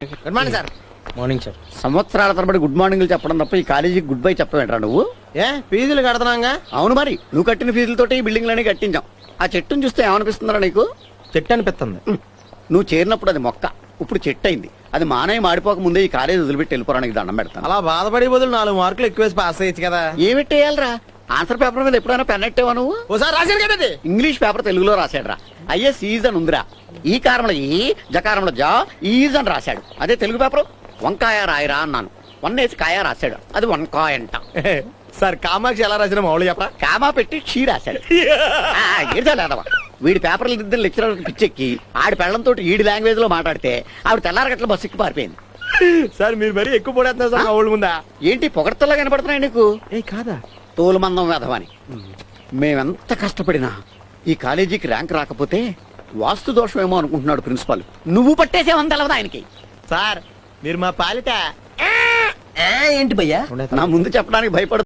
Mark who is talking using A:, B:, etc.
A: Good morning sir.
B: Morning sir.
C: సంవత్సరాల తరబడి good morning చెప్పడం తప్ప ఈ కాలేజీకి గుడ్ బై చెప్పవేంట్రా నువ్వు?
A: ఏ ఫీజులు కడుతున్నాగా?
C: అవును, మరి నువ్వు కట్టిన ఫీజులతోటి ఈ బిల్డింగ్లన్నీ కట్టించాం. ఆ చెట్టును చూస్తే ఏమనిపిస్తుందిరా నీకు?
A: చెట్టు అనిపిస్తుంది.
C: నువ్వు చేరినప్పుడు అది మొక్క, ఇప్పుడు చెట్టు అయింది. అది మానయ్య మాడిపోక ముందే ఈ కాలేజీ వదిలిపెట్టి వెళ్ళిపోవడానికి దండం పెడతాను.
A: అలా బాధపడే బదులు 4 మార్కులు ఎక్కువేసి పాస్ అయ్యచ్చు కదా.
C: ఏమిట్టేయాలరా? ఆన్సర్ పేపర్ మీద ఎప్పుడైనా పెన్ ఎట్టేవా నువ్వు?
A: ఓసారి రాశాను కదా అది.
C: ఇంగ్లీష్ పేపర్ తెలుగులో రాశాడు రా. ఐఎస్ ఈజ్ అని ఉందిరా. ఈ కారంలో ఈ, జకారంలో జా, ఈజ్ అని రాశాడు. అదే తెలుగు పేపర్ వంకాయ రాయరా అన్నాను, 1 వేసి కాయ రాశాడు. అది వంకాయ అంట.
A: సార్ కామాక్షి ఎలా రాసిన మామూలు చెప్పరా?
C: కామా పెట్టి షీ రాశాడు. ఏడవా వీడి పేపర్లు దిద్దిన లెక్చరర్ పిచ్చెక్కి ఆడి పెళ్లంతో ఈడి లాంగ్వేజ్ లో మాట్లాడితే ఆవిడ తెల్లారగట్ల బస్సు ఎక్కి పారిపోయింది.
A: సార్ మీరు మరీ ఎక్కువ పడేస్తున్నారు సార్ మా ఊళ్ళ ముందా.
C: ఏంటి పొగడతల్లా కనపడుతున్నాయి నీకు?
A: ఏ కాదా?
C: తోలుమందం వేధవని. మేమెంత కష్టపడినా ఈ కాలేజీకి ర్యాంక్ రాకపోతే వాస్తు దోషమేమో అనుకుంటున్నాడు ప్రిన్సిపాల్. నువ్వు పట్టేసేవని తెలవదు ఆయనకి.
A: సార్ మీరు మా పాలిట
B: ఏంటి భయ్యా?
C: నా ముందు చెప్పడానికి భయపడు